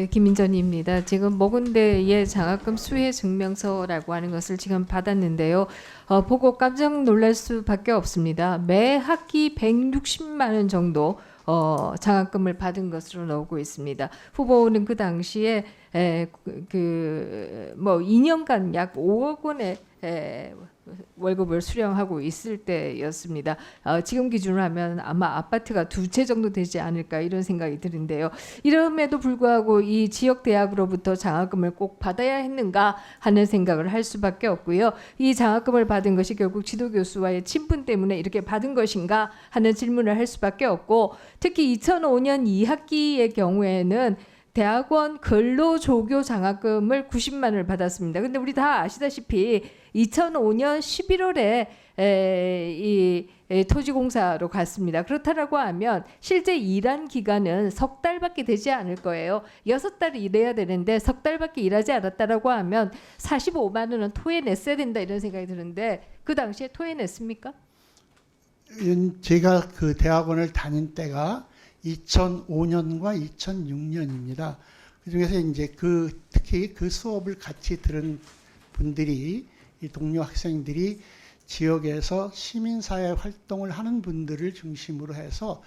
네, 김민전입니다. 지금 모근대의 장학금 수혜 증명서라고 하는 것을 지금 받았는데요. 보고 깜짝 놀랄 수밖에 없습니다. 매 학기 160만 원 정도 장학금을 받은 것으로 나오고 있습니다. 후보는 그 당시에 2년간 약 5억 원의 월급을 수령하고 있을 때였습니다. 지금 기준으로 하면 아마 아파트가 2채 정도 되지 않을까 이런 생각이 드는데요. 이럼에도 불구하고 이 지역 대학으로부터 장학금을 꼭 받아야 했는가 하는 생각을 할 수밖에 없고요. 이 장학금을 받은 것이 결국 지도교수와의 친분 때문에 이렇게 받은 것인가 하는 질문을 할 수밖에 없고, 특히 2005년 2학기의 경우에는 대학원 근로조교 장학금을 90만 원을 받았습니다. 근데 우리 다 아시다시피 2005년 11월에 이 토지공사로 갔습니다. 그렇다라고 하면 실제 일한 기간은 석 달밖에 되지 않을 거예요. 6달 일해야 되는데 석 달밖에 일하지 않았다라고 하면 45만 원은 토해냈어야 된다 이런 생각이 드는데, 그 당시에 토해냈습니까? 제가 그 대학원을 다닌 때가 2005년과 2006년입니다. 그중에서 이제 특히 그 수업을 같이 들은 분들이, 이 동료 학생들이 지역에서 시민사회 활동을 하는 분들을 중심으로 해서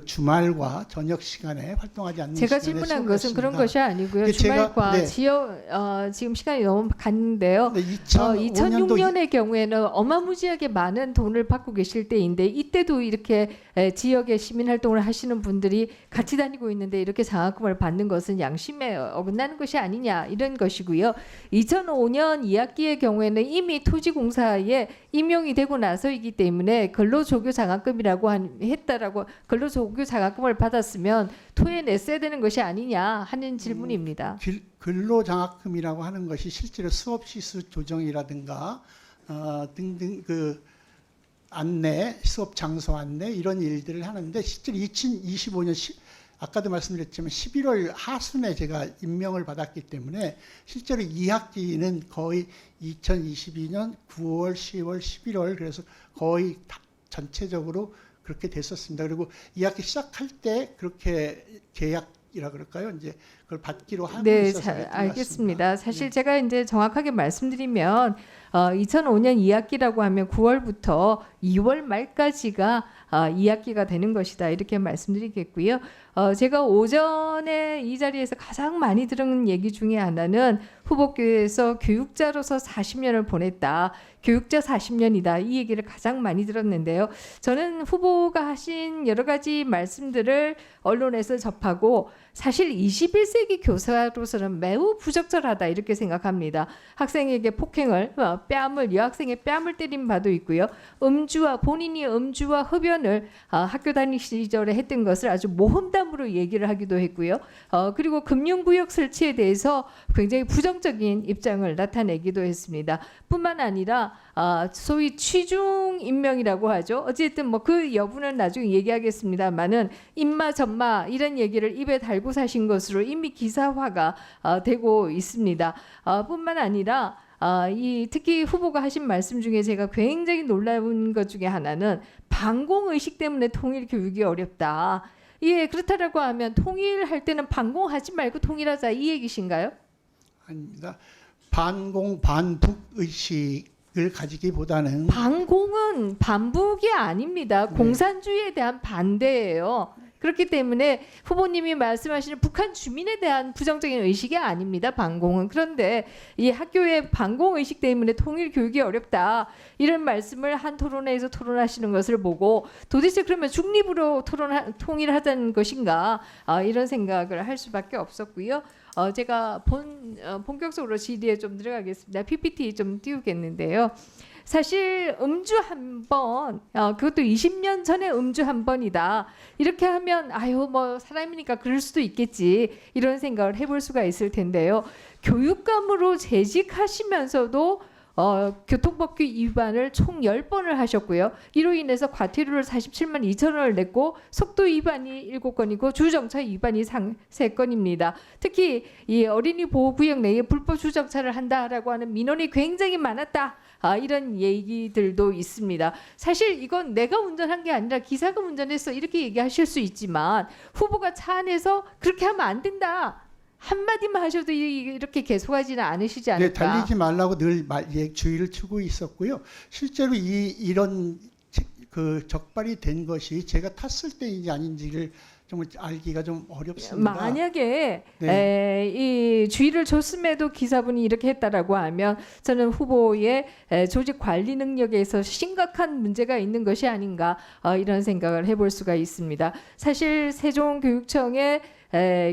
주말과 저녁 시간에 활동하지 않는 제가 시간에 질문한 것은 수업을 그런 것이 아니고요. 제가, 주말과 지역 지금 시간이 너무 갔는데요. 2006년의 경우에는 어마무지하게 많은 돈을 받고 계실 때인데, 이때도 이렇게 지역의 시민활동을 하시는 분들이 같이 다니고 있는데 이렇게 장학금을 받는 것은 양심에 어긋나는 것이 아니냐 이런 것이고요. 2005년 2학기의 경우에는 이미 토지공사에 임용이 되고 나서이기 때문에 근로조교 장학금이라고 했다라고, 근로조교 장학금을 받았으면 토해냈어야 되는 것이 아니냐 하는 질문입니다. 근로장학금이라고 하는 것이 실제로 수업 시수 조정이라든가 등등 안내, 수업 장소 안내 이런 일들을 하는데, 실제로 2025년 아까도 말씀드렸지만 11월 하순에 제가 임명을 받았기 때문에 실제로 2학기는 거의 2022년 9월, 10월, 11월 그래서 거의 전체적으로 그렇게 됐었습니다. 그리고 2학기 시작할 때 그렇게 계약이라 그럴까요? 이제 그걸 받기로 하고 있어서. 네, 알겠습니다. 사실 제가 이제 정확하게 말씀드리면 2005년 2학기라고 하면 9월부터 2월 말까지가 2학기가 되는 것이다 이렇게 말씀드리겠고요. 제가 오전에 이 자리에서 가장 많이 들은 얘기 중에 하나는 후보께서 교육자로서 40년을 보냈다, 교육자 40년이다 이 얘기를 가장 많이 들었는데요. 저는 후보가 하신 여러 가지 말씀들을 언론에서 접하고 사실 21세기 교사로서는 매우 부적절하다 이렇게 생각합니다. 학생에게 폭행을, 여학생의 뺨을 때린 바도 있고요. 본인이 음주와 흡연을 학교 다닐 시절에 했던 것을 아주 모험담으로 얘기를 하기도 했고요. 그리고 금융구역 설치에 대해서 굉장히 부정적인 입장을 나타내기도 했습니다. 뿐만 아니라 소위 취중 임명이라고 하죠. 어쨌든 그 여부는 나중에 얘기하겠습니다만은 임마 전마 이런 얘기를 입에 달고 사신 것으로 이미 기사화가 되고 있습니다. 뿐만 아니라 특히 후보가 하신 말씀 중에 제가 굉장히 놀라운 것 중에 하나는 반공의식 때문에 통일 교육이 어렵다. 예, 그렇다라고 하면 통일할 때는 반공하지 말고 통일하자 이 얘기신가요? 아닙니다. 반공 반북 의식을 가지기보다는, 반공은 반북이 아닙니다. 네. 공산주의에 대한 반대예요. 그렇기 때문에 후보님이 말씀하시는 북한 주민에 대한 부정적인 의식이 아닙니다. 반공은. 그런데 이 학교의 반공 의식 때문에 통일 교육이 어렵다 이런 말씀을 한 토론회에서 토론하시는 것을 보고 도대체 그러면 중립으로 통일하자는 것인가 이런 생각을 할 수밖에 없었고요. 제가 본격적으로 질의에 좀 들어가겠습니다. PPT 좀 띄우겠는데요. 사실 음주 한 번, 그것도 20년 전에 음주 한 번이다. 이렇게 하면 사람이니까 그럴 수도 있겠지 이런 생각을 해볼 수가 있을 텐데요. 교육감으로 재직하시면서도 교통법규 위반을 총 10번을 하셨고요. 이로 인해서 과태료를 47만 2천 원을 냈고 속도 위반이 7건이고 주정차 위반이 3건입니다. 특히 이 어린이 보호구역 내에 불법 주정차를 한다라고 하는 민원이 굉장히 많았다. 이런 얘기들도 있습니다. 사실 이건 내가 운전한 게 아니라 기사가 운전했어 이렇게 얘기하실 수 있지만 후보가 차 안에서 그렇게 하면 안 된다. 한마디만 하셔도 이렇게 계속하지는 않으시지 않을까. 네, 달리지 말라고 늘 주의를 주고 있었고요. 실제로 이런 그 적발이 된 것이 제가 탔을 때인지 아닌지를 좀 알기가 좀 어렵습니다. 만약에 네. 이 주의를 줬음에도 기사분이 이렇게 했다라고 하면 저는 후보의 조직 관리 능력에서 심각한 문제가 있는 것이 아닌가 이런 생각을 해볼 수가 있습니다. 사실 세종교육청의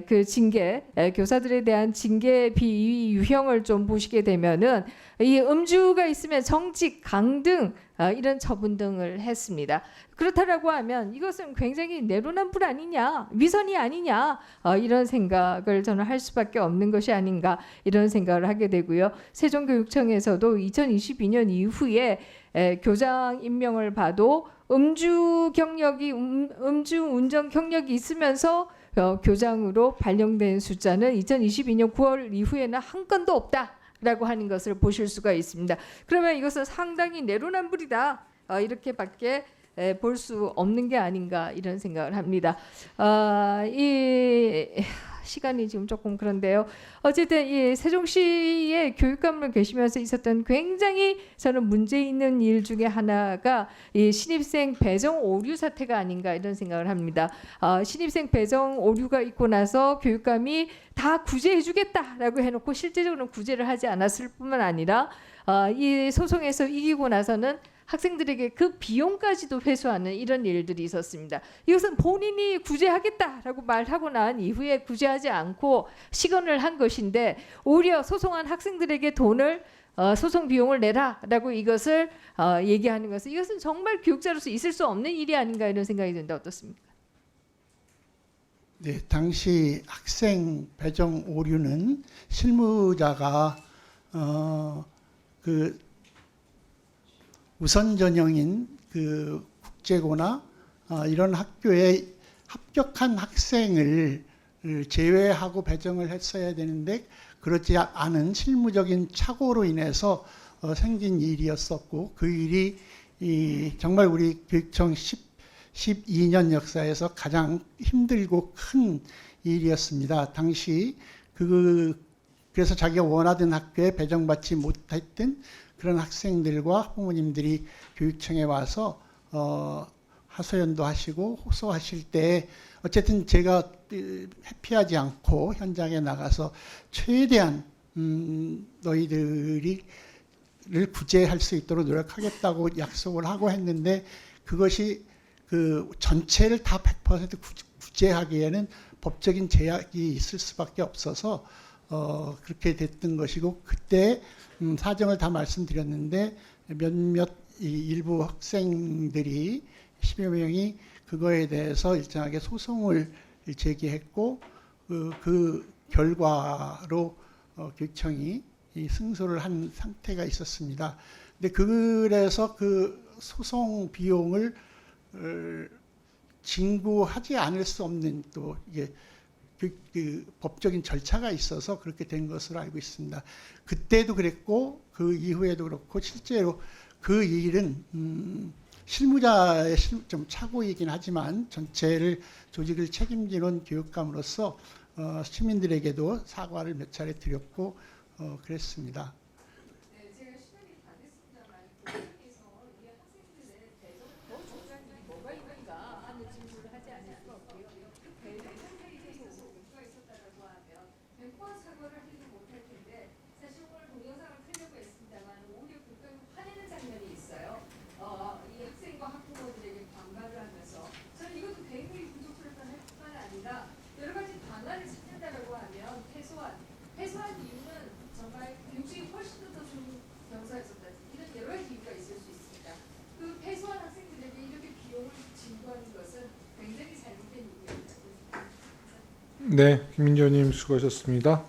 그 징계, 교사들에 대한 징계 비유형을 좀 보시게 되면은 이 음주가 있으면 정직, 강등 이런 처분 등을 했습니다. 그렇다라고 하면 이것은 굉장히 내로남불 아니냐, 위선이 아니냐 이런 생각을 저는 할 수밖에 없는 것이 아닌가 이런 생각을 하게 되고요. 세종교육청에서도 2022년 이후에 교장 임명을 봐도 음주 운전 경력이 있으면서 교장으로 발령된 숫자는 2022년 9월 이후에는 한 건도 없다라고 하는 것을 보실 수가 있습니다. 그러면 이것은 상당히 내로남불이다 이렇게밖에 볼 수 없는 게 아닌가 이런 생각을 합니다. 이 시간이 지금 조금 그런데요. 어쨌든 이 세종시의 교육감으로 계시면서 있었던 굉장히 저는 문제 있는 일 중에 하나가 이 신입생 배정 오류 사태가 아닌가 이런 생각을 합니다. 신입생 배정 오류가 있고 나서 교육감이 다 구제해주겠다라고 해놓고 실제적으로는 구제를 하지 않았을 뿐만 아니라 이 소송에서 이기고 나서는 학생들에게 그 비용까지도 회수하는 이런 일들이 있었습니다. 이것은 본인이 구제하겠다라고 말하고 난 이후에 구제하지 않고 시건을 한 것인데 오히려 소송한 학생들에게 돈을 소송 비용을 내라라고 이것을 얘기하는 것은 이것은 정말 교육자로서 있을 수 없는 일이 아닌가 이런 생각이 든다. 어떻습니까? 네, 당시 학생 배정 오류는 실무자가 그 우선 전형인 그 국제고나 이런 학교에 합격한 학생을 제외하고 배정을 했어야 되는데 그렇지 않은 실무적인 착오로 인해서 생긴 일이었었고 그 일이 정말 우리 교육청 12년 역사에서 가장 힘들고 큰 일이었습니다. 당시 그래서 자기가 원하던 학교에 배정받지 못했던 그런 학생들과 부모님들이 교육청에 와서 하소연도 하시고 호소하실 때 어쨌든 제가 회피하지 않고 현장에 나가서 최대한 너희들을 구제할 수 있도록 노력하겠다고 약속을 하고 했는데 그것이 그 전체를 다 100% 구제하기에는 법적인 제약이 있을 수밖에 없어서 그렇게 됐던 것이고 그때 사정을 다 말씀드렸는데 몇몇 일부 학생들이 10여 명이 그거에 대해서 일정하게 소송을 제기했고 그 결과로 교육청이 승소를 한 상태가 있었습니다. 근데 그래서 그 소송 비용을 징구하지 않을 수 없는 또 이게 그 법적인 절차가 있어서 그렇게 된 것으로 알고 있습니다. 그때도 그랬고 그 이후에도 그렇고 실제로 그 일은 실무자의 좀 착오이긴 하지만 전체를 조직을 책임지는 교육감으로서 시민들에게도 사과를 몇 차례 드렸고 그랬습니다. 네, 제가 시간이 다 됐습니다만 교장님께서 이 학생들의 배정 더 중요한 일이 뭐가 있는가 하는 질문을 하지 않을 수가 없고요. 그 배정에 있어서 오류가 있었다라고 하면 맹꽁한 사과를 하지는 못할 텐데 사실 오늘 동영상을 틀려고 했습니다만 오히려 교육감이 화내는 장면이 있어요. 이 학생과 학부모들에게 반발을 하면서 저는 이것도 굉장히 부족스럽다 할 뿐만 아니라 여러 가지 방안을 찾는다라고 하면 해소한 이유는 정말 교육이 훨씬 더 좋은 경사였었다. 이런 여러 가지 이유가 있을 수 있습니다. 그 패소한 학생들에게 이렇게 비용을 징수하는 것은 굉장히 잘못된 일이었다고 생각합니다. 네, 김민정님 수고하셨습니다.